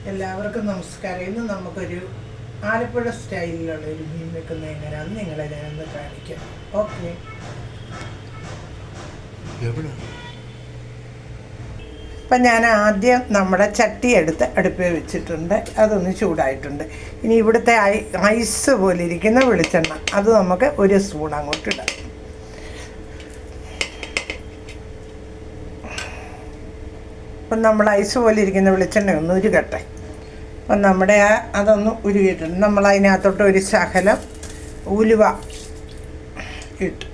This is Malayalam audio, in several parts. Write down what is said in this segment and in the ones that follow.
എല്ലാവർക്കും നമസ്കാരം. ഇന്ന് നമുക്കൊരു ആലപ്പുഴ സ്റ്റൈലിലുള്ള ഒരു മീൻ വെക്കുന്നത് എങ്ങനെയാണെന്ന് നിങ്ങളെ ഞാനൊന്ന് കാണിക്കാം. ഓക്കെ, അപ്പം ഞാൻ ആദ്യം നമ്മുടെ ചട്ടി എടുത്ത് അടുപ്പിൽ വെച്ചിട്ടുണ്ട്. അതൊന്ന് ചൂടായിട്ടുണ്ട്. ഇനി ഇവിടുത്തെ ഐസ് പോലെ ഇരിക്കുന്ന വെളിച്ചെണ്ണ അത് നമുക്ക് ഒരു സ്പൂൺ അങ്ങോട്ട് ഇടാം. അപ്പം നമ്മൾ ഐസ് പോലെ ഇരിക്കുന്ന വെളിച്ചെണ്ണ ഒന്ന് ഉരുകട്ടെ. അപ്പം നമ്മുടെ അതൊന്ന് ഉരുകിയിട്ടുണ്ട്. നമ്മൾ അതിനകത്തോട്ട് ഒരു ശകലം ഉലുവ ഇട്ടു.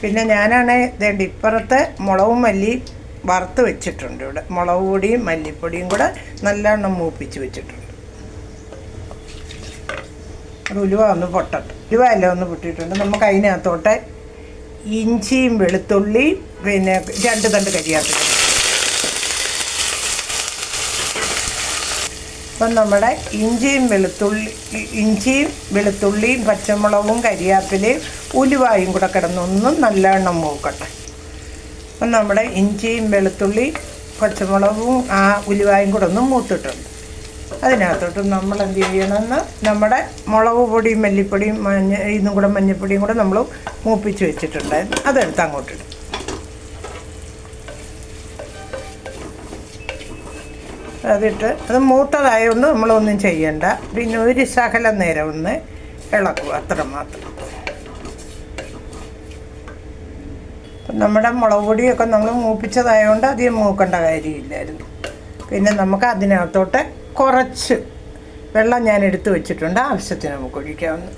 പിന്നെ ഞാനാണ് ഇപ്പുറത്ത് മുളകും മല്ലി വറുത്ത് വെച്ചിട്ടുണ്ട്. ഇവിടെ മുളക് പൊടിയും മല്ലിപ്പൊടിയും കൂടെ നല്ലവണ്ണം മൂപ്പിച്ച് വെച്ചിട്ടുണ്ട്. അത് ഉലുവ ഒന്ന് പൊട്ടട്ടെ. ഉലുവ എല്ലാം ഒന്ന് പൊട്ടിയിട്ടുണ്ട്. നമുക്ക് അതിനകത്തോട്ട് ഇഞ്ചിയും വെളുത്തുള്ളിയും പിന്നെ 2 തണ്ട് കരിയാപ്പില. അപ്പം നമ്മുടെ ഇഞ്ചിയും വെളുത്തുള്ളിയും പച്ചമുളകും കരിയാപ്പിലയും ഉലുവായും കൂടെ കിടന്നൊന്നും നല്ലവണ്ണം മൂക്കട്ടെ. അപ്പം നമ്മുടെ ഇഞ്ചിയും വെളുത്തുള്ളിയും പച്ചമുളകും ആ ഉലുവായും കൂടെ ഒന്നും മൂത്തിട്ടുണ്ട്. അതിനകത്തോട്ട് നമ്മൾ എന്ത് ചെയ്യണമെന്ന് നമ്മുടെ മുളക് പൊടിയും മല്ലിപ്പൊടിയും ഇതും കൂടെ മഞ്ഞൾപ്പൊടിയും കൂടെ നമ്മൾ മൂപ്പിച്ച് വെച്ചിട്ടുണ്ടായിരുന്നു. അതെടുത്ത് അങ്ങോട്ടിടും. അതിട്ട് അത് മൂത്തതായതുകൊണ്ട് നമ്മളൊന്നും ചെയ്യണ്ട. പിന്നെ ഒരു ശകലം നേരം ഒന്ന് ഇളക്കുക, അത്രമാത്രം. അപ്പം നമ്മുടെ മുളക് പൊടിയൊക്കെ നമ്മൾ മൂപ്പിച്ചതായതുകൊണ്ട് അധികം മൂക്കേണ്ട കാര്യമില്ലായിരുന്നു. പിന്നെ നമുക്ക് അതിനകത്തോട്ട് കുറച്ച് വെള്ളം ഞാൻ എടുത്ത് വെച്ചിട്ടുണ്ട്. ആവശ്യത്തിന് നമുക്ക് ഒഴിക്കാവുന്ന.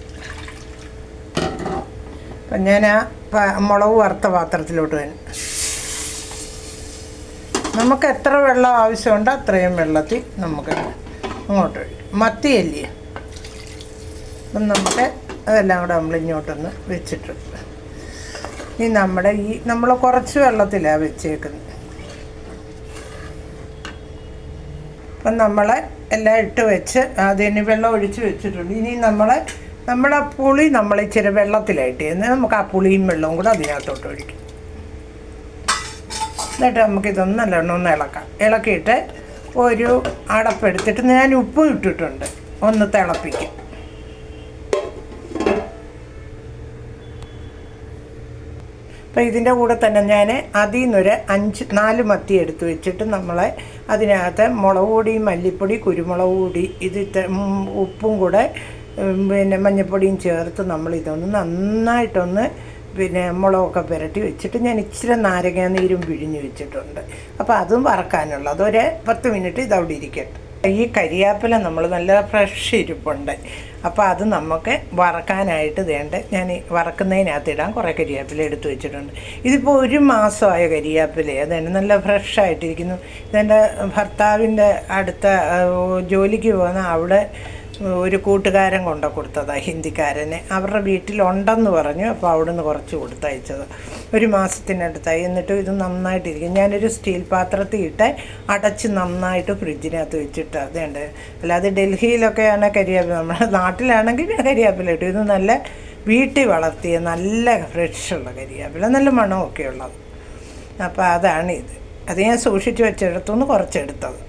അപ്പം ഞാൻ മുളക് വറുത്ത പാത്രത്തിലോട്ട് തന്നെ നമുക്ക് എത്ര വെള്ളം ആവശ്യമുണ്ടോ അത്രയും വെള്ളത്തിൽ നമുക്ക് അങ്ങോട്ട് ഒഴിക്കും. മത്തിയല്ലേ, അപ്പം നമുക്ക് അതെല്ലാം കൂടെ നമ്മൾ ഇങ്ങോട്ടൊന്ന് വെച്ചിട്ടുണ്ട്. ഇനി നമ്മൾ കുറച്ച് വെള്ളത്തിലാണ് വെച്ചേക്കുന്നത്. അപ്പം നമ്മൾ എല്ലാം ഇട്ട് വെച്ച് അതിന് വെള്ളം ഒഴിച്ച് വെച്ചിട്ടുണ്ട്. ഇനി നമ്മളെ പുളി ഇച്ചിരി വെള്ളത്തിലായിട്ട് ചെയ്യുന്നത്. നമുക്ക് ആ പുളിയും വെള്ളവും കൂടെ അതിനകത്തോട്ട് ഒഴിക്കും. എന്നിട്ട് നമുക്കിതൊന്ന് നല്ലോണം ഒന്ന് ഇളക്കിയിട്ട് ഒരു അടപ്പെടുത്തിട്ട് ഞാൻ ഉപ്പ് ഇട്ടിട്ടുണ്ട്, ഒന്ന് തിളപ്പിക്കും. അപ്പോൾ ഇതിൻ്റെ കൂടെ തന്നെ ഞാൻ അതിൽ നിന്നൊരു 4 മത്തി എടുത്ത് വെച്ചിട്ട് അതിനകത്ത് മുളക് പൊടി മല്ലിപ്പൊടി കുരുമുളക് പൊടി ഉപ്പും കൂടെ പിന്നെ മഞ്ഞൾപ്പൊടിയും ചേർത്ത് ഇതൊന്ന് നന്നായിട്ടൊന്ന് പിന്നെ മുളകൊക്കെ പുരട്ടി വെച്ചിട്ട് ഞാൻ ഇച്ചിരി നാരങ്ങ നീരും പിഴിഞ്ഞ് വെച്ചിട്ടുണ്ട്. അപ്പോൾ അതും വറക്കാനുള്ള അതൊരു 10 മിനിറ്റ് ഇതവിടെ ഇരിക്കട്ടെ. ഈ കരിയാപ്പില നമ്മൾ നല്ല ഫ്രഷ് ഇരിപ്പുണ്ട്. അപ്പോൾ അത് നമുക്ക് വറക്കാനായിട്ട് ഞാൻ വറക്കുന്നതിനകത്ത് ഇടാൻ കുറേ കരിയാപ്പില എടുത്ത് വെച്ചിട്ടുണ്ട്. ഇതിപ്പോൾ 1 മാസമായ കരിയാപ്പില, അതാണ് നല്ല ഫ്രഷായിട്ടിരിക്കുന്നു. ഇതെൻ്റെ ഭർത്താവിൻ്റെ അടുത്ത ജോലിക്ക് പോകുന്ന അവിടെ ഒരു കൂട്ടുകാരൻ കൊണ്ടു കൊടുത്തതാണ്, ഹിന്ദിക്കാരനെ. അവരുടെ വീട്ടിലുണ്ടെന്ന് പറഞ്ഞു. അപ്പോൾ അവിടെ നിന്ന് കുറച്ച് കൊടുത്തയച്ചത് 1 മാസത്തിനടുത്തായി. എന്നിട്ടും ഇത് നന്നായിട്ടിരിക്കും. ഞാനൊരു സ്റ്റീൽ പാത്രത്തിൽ ഇട്ട് അടച്ച് നന്നായിട്ട് ഫ്രിഡ്ജിനകത്ത് വെച്ചിട്ട് അതുണ്ട്. അല്ലാതെ ഡൽഹിയിലൊക്കെയാണ് കരിയാപ്പില, നമ്മുടെ നാട്ടിലാണെങ്കിൽ കരിയാപ്പില ഇട്ടു. ഇത് നല്ല വീട്ടിൽ വളർത്തിയ നല്ല ഫ്രഷുള്ള കരിയാപ്പില, നല്ല മണമൊക്കെ ഉള്ളത്. അപ്പോൾ അതാണിത്. അത് ഞാൻ സൂക്ഷിച്ച് വെച്ചെടുത്തുനിന്ന് കുറച്ചെടുത്തത്.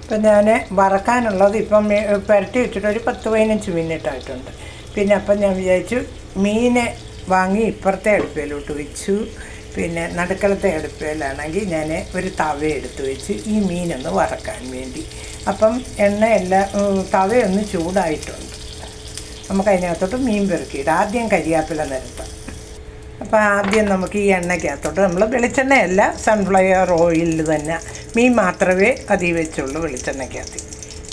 അപ്പം ഞാൻ വറക്കാനുള്ളത് ഇപ്പം പുരട്ടി വെച്ചിട്ട് ഒരു 10-15 മിനിറ്റ് ആയിട്ടുണ്ട്. പിന്നെ അപ്പം ഞാൻ വിചാരിച്ചു മീനെ വാങ്ങി ഇപ്പുറത്തെ അടുപ്പയിലോട്ട് വെച്ചു. പിന്നെ നടുക്കളത്തെ അടുപ്പയിലാണെങ്കിൽ ഞാൻ ഒരു തവ എടുത്ത് വെച്ച് ഈ മീനൊന്ന് വറക്കാൻ വേണ്ടി. അപ്പം തവയൊന്ന് ചൂടായിട്ടുണ്ട്. നമുക്ക് അതിനകത്തോട്ട് മീൻ പെറുക്കിയിടാം. ആദ്യം കരിയാപ്പില നിരത്താം. അപ്പോൾ ആദ്യം നമുക്ക് ഈ എണ്ണയ്ക്കകത്തോട്ട് നമ്മൾ വെളിച്ചെണ്ണയല്ല, സൺഫ്ലവർ ഓയിലിൽ തന്നെ മീൻ മാത്രമേ അതിൽ വെച്ചുള്ളൂ വെളിച്ചെണ്ണയ്ക്കകത്ത്.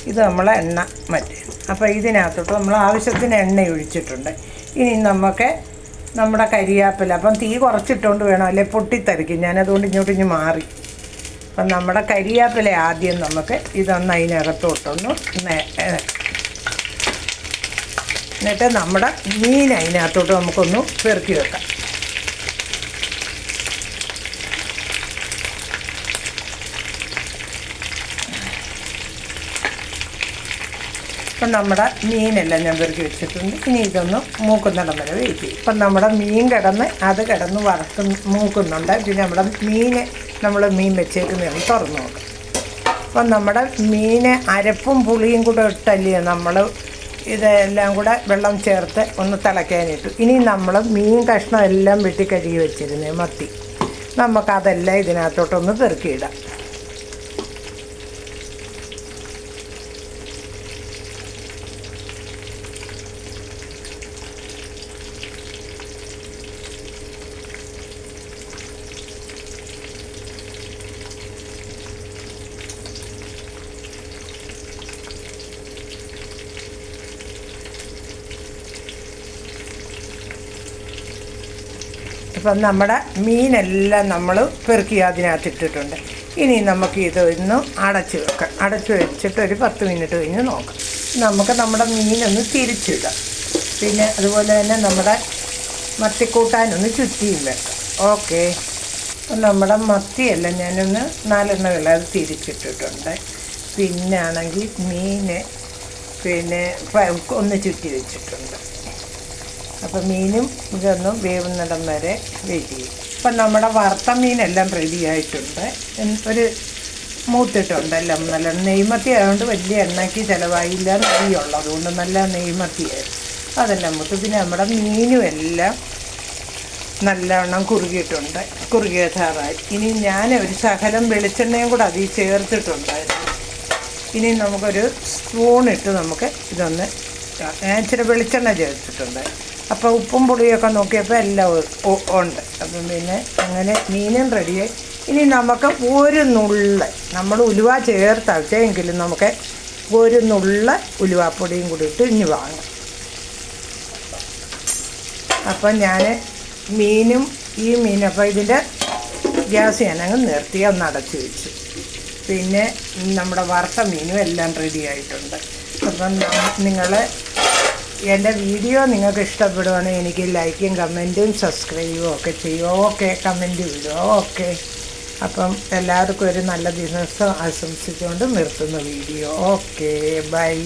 ഇത് നമ്മളെ എണ്ണ മറ്റേ. അപ്പോൾ ഇതിനകത്തോട്ട് നമ്മൾ ആവശ്യത്തിന് എണ്ണ ഒഴിച്ചിട്ടുണ്ട്. ഇനി നമുക്ക് നമ്മുടെ കരിയാപ്പില, അപ്പം തീ കുറച്ചിട്ടുകൊണ്ട് വേണം, അല്ലെ പൊട്ടിത്തെറിക്കും. ഞാനതുകൊണ്ട് ഇങ്ങോട്ട് മാറി. അപ്പം നമ്മുടെ കരിയാപ്പില ആദ്യം നമുക്ക് ഇതൊന്ന് അതിനകത്തോട്ടൊന്ന് എന്നിട്ട് നമ്മുടെ മീൻ അതിനകത്തോട്ട് നമുക്കൊന്ന് പെറുക്കി വെക്കാം. അപ്പം നമ്മുടെ മീനെല്ലാം ഞാൻ പെറുക്കി വെച്ചിട്ടുണ്ട്. ഇനി ഇതൊന്ന് മൂക്കുന്നിടം വരെ വെയിറ്റ് ചെയ്യും. ഇപ്പം നമ്മുടെ മീൻ കിടന്ന് മൂക്കുന്നുണ്ട്. പിന്നെ നമ്മുടെ മീൻ വെച്ചേക്കുന്നതാണ് തുറന്ന് നോക്കാം. അപ്പം നമ്മുടെ മീൻ അരപ്പും പുളിയും കൂടെ ഇട്ടല്ലേ നമ്മൾ ഇതെല്ലാം കൂടെ വെള്ളം ചേർത്ത് ഒന്ന് തിളയ്ക്കാനിട്ടു. ഇനി നമ്മൾ മീൻ കഷ്ണം എല്ലാം വെട്ടി കഴുകി വെച്ചിരുന്നേ മത്തി, നമുക്കതെല്ലാം ഇതിനകത്തോട്ടൊന്ന് പെറുക്കിയിടാം. അപ്പം നമ്മുടെ മീനെല്ലാം നമ്മൾ പെറുക്കി അതിനകത്തിട്ടിട്ടുണ്ട്. ഇനി നമുക്ക് ഇതൊന്ന് അടച്ച് വെക്കാം. അടച്ച് വെച്ചിട്ട് ഒരു 10 മിനിറ്റ് കഴിഞ്ഞ് നോക്കാം. നമുക്ക് നമ്മുടെ മീനൊന്ന് തിരിച്ചിടാം. പിന്നെ അതുപോലെ തന്നെ നമ്മുടെ മത്തിക്കൂട്ടാനൊന്ന് ചുറ്റിയും വെക്കാം. ഓക്കെ, അപ്പം നമ്മുടെ മത്തിയെല്ലാം ഞാനൊന്ന് 4 എണ്ണ അത് തിരിച്ചിട്ടിട്ടുണ്ട്. പിന്നെ ആണെങ്കിൽ മീൻ പിന്നെ ഒന്ന് ചുറ്റി വെച്ചിട്ടുണ്ട്. അപ്പം മീനും ഇതൊന്നും വേവുന്നിടം വരെ വെയിറ്റ് ചെയ്യും. അപ്പം നമ്മുടെ വറുത്ത മീനെല്ലാം റെഡി ആയിട്ടുണ്ട്. ഒരു മൂത്തിട്ടുണ്ട് എല്ലാം. നല്ല നെയ്മത്തി ആയതുകൊണ്ട് വലിയ എണ്ണയ്ക്ക് ചിലവായില്ല, നെയ്യുള്ളത് അതുകൊണ്ട് നല്ല നെയ്മത്തിയായിരുന്നു. അതെല്ലാം മൂത്ത്. പിന്നെ നമ്മുടെ മീനും എല്ലാം നല്ലവണ്ണം കുറുകിയിട്ടുണ്ട്, കുറുകിയ ചാറായി. ഇനി ഞാൻ ഒരു ശകലം വെളിച്ചെണ്ണയും കൂടെ അതിൽ ചേർത്തിട്ടുണ്ടായിരുന്നു. ഇനി നമുക്കൊരു സ്പൂണിട്ട് നമുക്ക് ഇതൊന്ന്, ഞാൻ ഇച്ചിരി വെളിച്ചെണ്ണ ചേർത്തിട്ടുണ്ട്. അപ്പോൾ ഉപ്പും പുളിയൊക്കെ നോക്കിയപ്പോൾ എല്ലാം ഉണ്ട്. അപ്പം പിന്നെ അങ്ങനെ മീനും റെഡിയായി. ഇനി നമുക്ക് ഒരു നുള്ള്, നമ്മൾ ഉലുവ ചേർത്തച്ചെങ്കിലും നമുക്ക് ഒരു നുള്ള് ഉലുവാപ്പൊടിയും കൂടി ഇട്ട് ഇനി വാങ്ങാം. അപ്പം ഞാൻ മീനും ഈ അപ്പോൾ ഇതിൻ്റെ ഗ്യാസ് ഞാനങ്ങ് നിർത്തി ഒന്ന് അടച്ച് വെച്ചു. പിന്നെ നമ്മുടെ വറുത്ത മീനും എല്ലാം റെഡി ആയിട്ടുണ്ട്. അപ്പം നിങ്ങൾ എൻ്റെ വീഡിയോ നിങ്ങൾക്ക് ഇഷ്ടപ്പെടുവാണെങ്കിൽ എനിക്ക് ലൈക്കും കമൻറ്റും സബ്സ്ക്രൈബും ഒക്കെ ചെയ്യും. ഓക്കെ, കമൻറ്റ് വിടുക. ഓക്കെ, അപ്പം എല്ലാവർക്കും ഒരു നല്ല ദിവസം ആശംസിച്ചുകൊണ്ട് നിർത്തുന്ന വീഡിയോ. Okay, by.